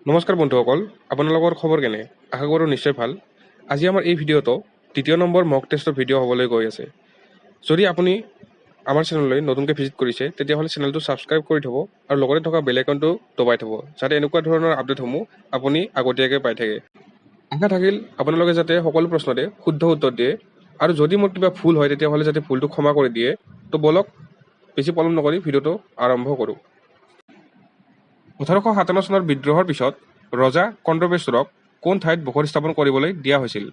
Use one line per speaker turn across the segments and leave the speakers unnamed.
নমস্কাৰ বন্ধুসকল, আপোনালোকৰ খবৰ কেনে? আশা কৰোঁ নিশ্চয় ভাল। আজি আমাৰ এই ভিডিঅ'টো দ্বিতীয় নম্বৰ মক টেষ্টৰ ভিডিঅ' হ'বলৈ গৈ আছে। যদি আপুনি আমাৰ চেনেললৈ নতুনকৈ ভিজিট কৰিছে, তেতিয়াহ'লে চেনেলটো ছাবস্ক্ৰাইব কৰি থ'ব আৰু লগতে থকা বেল আইকনটো দবাই থ'ব, যাতে এনেকুৱা ধৰণৰ আপডেটসমূহ আপুনি আগতীয়াকৈ পাই থাকে। আশা থাকিল আপোনালোকে যাতে সকলো প্ৰশ্নতে শুদ্ধ উত্তৰ দিয়ে, আৰু যদি মোৰ কিবা ভুল হয় তেতিয়াহ'লে যাতে ভুলটো ক্ষমা কৰি দিয়ে। তো বলক বেছি পলম নকৰি ভিডিঅ'টো আৰম্ভ কৰোঁ। 1857 চনৰ বিদ্ৰোহৰ পিছত ৰজা কণ্ডবেশ্বৰক কোন ঠাইত বসতি স্থাপন কৰিবলৈ দিয়া হৈছিল?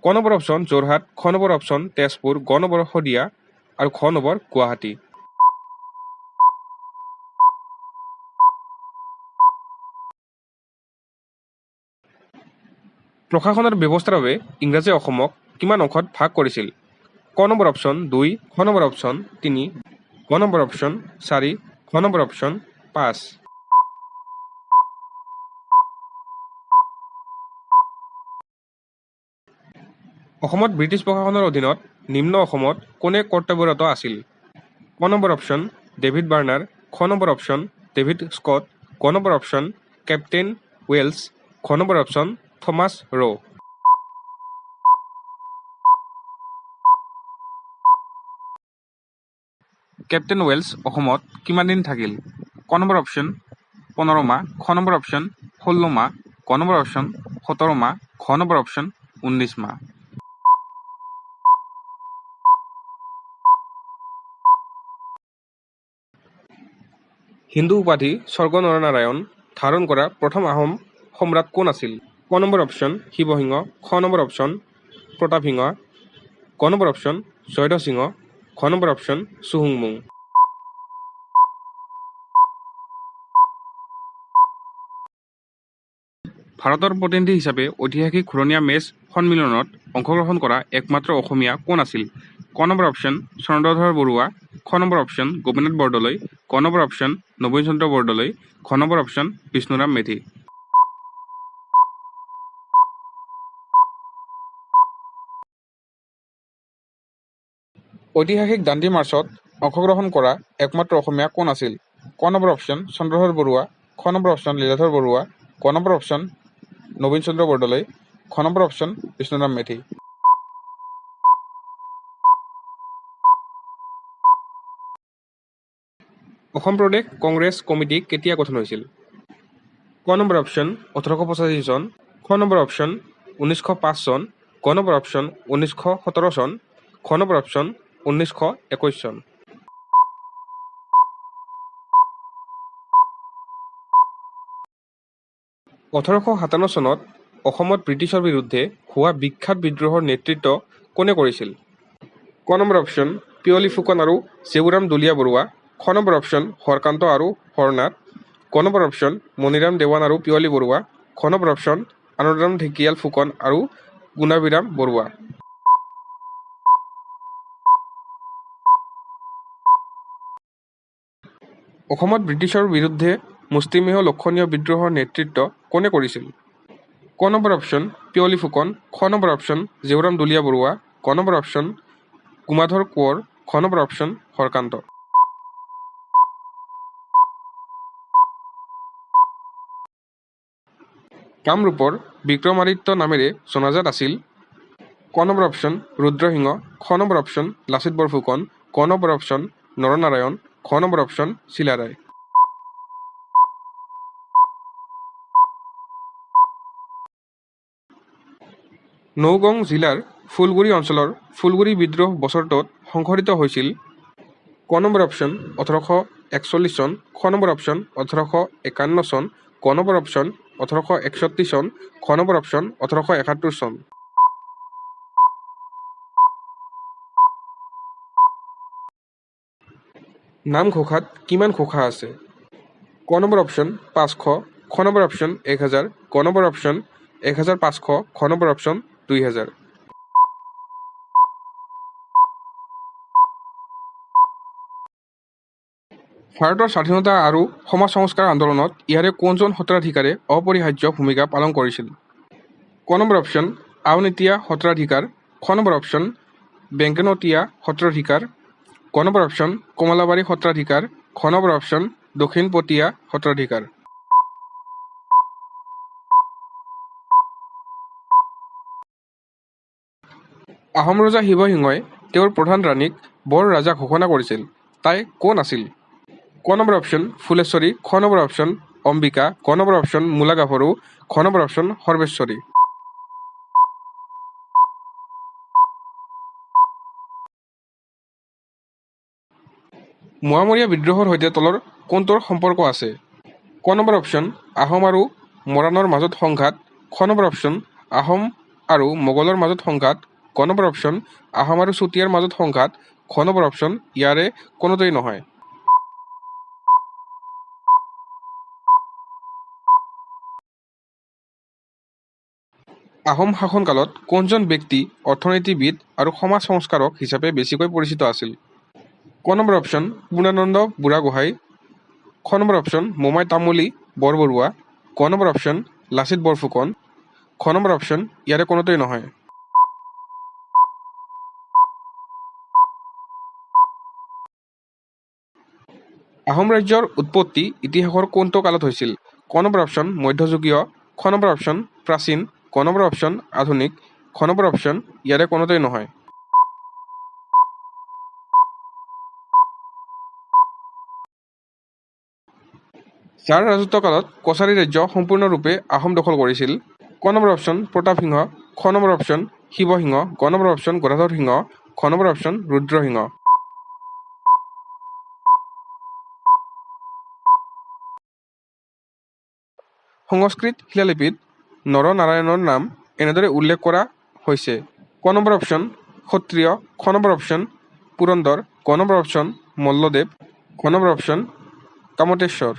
ক নম্বৰ অপশ্যন যোৰহাট, খ নম্বৰ অপশ্যন তেজপুৰ, গ নম্বৰ শদিয়া আৰু খ নম্বৰ গুৱাহাটী। প্ৰশাসনৰ ব্যৱস্থাৰ বাবে ইংৰাজে অসমক কিমান অংশত ভাগ কৰিছিল? ক নম্বৰ অপশ্যন 2, খ নম্বৰ অপশ্যন 3, গ নম্বৰ অপশ্যন 4, খ নম্বৰ অপশ্যন 5। অসমত ব্ৰিটিছ প্ৰশাসনৰ অধীনত নিম্ন অসমত কোনে কৰ্তব্যৰত আছিল? ক নম্বৰ অপশ্যন ডেভিড বাৰ্নাৰ, খ নম্বৰ অপশ্যন ডেভিড স্কট, গ নম্বৰ অপশ্যন কেপ্টেইন ৱেলছ, খ নম্বৰ অপশ্যন থমাছ ৰ'। কেপ্টেইন ৱেলছ অসমত কিমান দিন থাকিল? ক নম্বৰ অপশ্যন 15 মাহ, খ নম্বৰ অপশ্যন 16 মাহ, গ নম্বৰ অপশ্যন 17 মাহ, খ নম্বৰ অপশ্যন 19 মাহ। হিন্দু উপাধি স্বৰ্গ নৰনাৰায়ণ ধাৰণ কৰা প্ৰথম আহোম সম্ৰাট কোন আছিল? ক নম্বৰ অপশ্যন শিৱসিংহ, খ নম্বৰ অপশ্যন প্ৰতাপসিংহ, গ নম্বৰ অপশ্যন জয়ধ্বজ সিংহ, খ নম্বৰ অপশ্যন চুহুংমুং। ভাৰতৰ প্ৰতিনিধি হিচাপে ঐতিহাসিক ঘূৰণীয়া মেচ সন্মিলনত অংশগ্ৰহণ কৰা একমাত্ৰ অসমীয়া কোন আছিল? ক নম্বৰ অপশ্যন স্বৰ্ণধৰ বৰুৱা, খ নম্বৰ অপশ্যন গোপীনাথ বৰদলৈ, গ নম্বৰ অপশ্যন নবীন চন্দ্ৰ বৰদলৈ, খ নম্বৰ অপশ্যন বিষ্ণুৰাম মেধি। ঐতিহাসিক দাণ্ডি মাৰ্চত অংশগ্ৰহণ কৰা একমাত্ৰ অসমীয়া কোন আছিল? ক নম্বৰ অপশ্যন চন্দ্ৰধৰ বৰুৱা, খ নম্বৰ অপশ্যন লীলাধৰ বৰুৱা, গ নম্বৰ অপশ্যন নবীন চন্দ্ৰ বৰদলৈ, খ নম্বৰ অপশ্যন বিষ্ণুৰাম মেধি। অসম প্ৰদেশ কংগ্ৰেছ কমিটি কেতিয়া গঠন হৈছিল? ক নম্বৰ অপশ্যন 1885 চন, খ নম্বৰ অপশ্যন 1905 চন, গ নম্বৰ অপশ্যন 1917 চন, খ নম্বৰ অপশ্যন 1921 চন। (1857 চনত অসমত ব্ৰিটিছৰ বিৰুদ্ধে হোৱা বিখ্যাত বিদ্ৰোহৰ নেতৃত্ব কোনে কৰিছিল? ক নম্বৰ অপশ্যন পিয়লি ফুকন আৰু জেউৰাম দুলীয়া বৰুৱা, খ নম্বৰ অপশ্যন হৰকান্ত আৰু হৰনাথ, গ নম্বৰ অপশ্যন মণিৰাম দেৱান আৰু পিয়লি বৰুৱা, খ নম্বৰ অপশ্যন আনন্দৰাম ঢেকিয়াল ফুকন আৰু গুণাভিৰাম বৰুৱা। অসমত ব্ৰিটিছৰ বিৰুদ্ধে মুষ্টিমেয় লক্ষণীয় বিদ্ৰোহৰ নেতৃত্ব কোনে কৰিছিল? ক নম্বৰ অপশ্যন পিয়লি ফুকন, খ নম্বৰ অপশ্যন জেউৰাম দুলীয়া বৰুৱা, গ নম্বৰ অপশ্যন গুমাধৰ কোঁৱৰ, খ নম্বৰ অপশ্যন হৰকান্ত। কামৰূপৰ বিক্ৰমাদিত্য নামেৰে জনাজাত আছিল? ক নম্বৰ অপশ্যন ৰুদ্ৰসিংহ, খ নম্বৰ অপশ্যন লাচিত বৰফুকন, গ নম্বৰ অপশ্যন নৰনাৰায়ণ, খ নম্বৰ অপশ্যন চিলাৰায়। নৌগং জিলাৰ ফুলগুৰি অঞ্চলৰ ফুলগুৰি বিদ্ৰোহ বছৰটোত সংঘটিত হৈছিল? ক নম্বৰ অপশ্যন 1841 চন, খ নম্বৰ অপশ্যন 1851 চন, গ নম্বৰ অপশ্যন 1861 চন, খ নম্বৰ অপশ্যন 1871 চন। নামঘোষাত কিমান ঘোষা আছে? ক নম্বৰ অপশ্যন 500, খ নম্বৰ অপশ্যন 1000, গ নম্বৰ অপশ্যন 1500, খ নম্বৰ অপশ্যন 2000। ভাৰতৰ স্বাধীনতা আৰু সমাজ সংস্কাৰ আন্দোলনত ইয়াৰে কোনজন সত্ৰাধিকাৰে অপৰিহাৰ্য ভূমিকা পালন কৰিছিল? ক নম্বৰ অপশ্যন আউনীআটীয়া সত্ৰাধিকাৰ, খ নম্বৰ অপশ্যন বেঙ্কেনতীয়া সত্ৰাধিকাৰ, গ নম্বৰ অপশ্যন কমলাবাৰী সত্ৰাধিকাৰ, খ নম্বৰ অপশ্যন দক্ষিণপটীয়া সত্ৰাধিকাৰ। আহোম ৰজা শিৱসিংহই তেওঁৰ প্ৰধান ৰাণীক বৰ ৰজা ঘোষণা কৰিছিল। তাই কোন আছিল? ক নম্বৰ অপশ্যন ফুলেশ্বৰী, খ নম্বৰ অপশ্যন অম্বিকা, ক নম্বৰ অপশ্যন মূলা গাভৰু, খ নম্বৰ অপশ্যন সৰ্বেশ্বৰী। মোৱামৰীয়া বিদ্ৰোহৰ সৈতে তলৰ কোনটোৰ সম্পৰ্ক আছে? ক নম্বৰ অপশ্যন আহোম আৰু মৰাণৰ মাজত সংঘাত, খ নম্বৰ অপশ্যন আহোম আৰু মোগলৰ মাজত সংঘাত, ক নম্বৰ অপশ্যন আহোম আৰু চুতীয়াৰ মাজত সংঘাত, খ নম্বৰ অপশ্যন ইয়াৰে কোনোটোৱেই নহয়। আহোম শাসনকালত কোনজন ব্যক্তি অৰ্থনীতিবিদ আৰু সমাজ সংস্কাৰক হিচাপে বেছিকৈ পৰিচিত আছিল? ক নম্বৰ অপশ্যন পূৰ্ণানন্দ বুঢ়াগোহাঁই, খ নম্বৰ অপশ্যন মোমাই তামুলী বৰবৰুৱা, ক নম্বৰ অপশ্যন লাচিত বৰফুকন, খ নম্বৰ অপশ্যন ইয়াৰে কোনোটোৱেই নহয়। আহোম ৰাজ্যৰ উৎপত্তি ইতিহাসৰ কোনটো কালত হৈছিল? ক নম্বৰ অপশ্যন মধ্যযুগীয়, খ নম্বৰ অপশ্যন প্ৰাচীন, ক নম্বৰ অপশ্যন আধুনিক, খ নম্বৰ অপশ্যন ইয়াৰে কোনোটোৱেই নহয়। যাৰ ৰাজত্বকালত কছাৰী ৰাজ্য সম্পূৰ্ণৰূপে আহোম দখল কৰিছিল? ক নম্বৰ অপশ্যন প্ৰতাপ সিংহ, খ নম্বৰ অপশ্যন শিৱসিংহ, গ নম্বৰ অপশ্যন গদাধৰ সিংহ, খ নম্বৰ অপশ্যন ৰুদ্ৰসিংহ। সংস্কৃত শিলালিপিত নৰনাৰায়ণৰ নাম এনেদৰে উল্লেখ কৰা হৈছে? ক নম্বৰ অপশ্যন ক্ষত্ৰিয়, খ নম্বৰ অপশ্যন পুৰন্দৰ, ক নম্বৰ অপশ্যন মল্লদেৱ, খ নম্বৰ অপশ্যন কামতেশ্বৰ।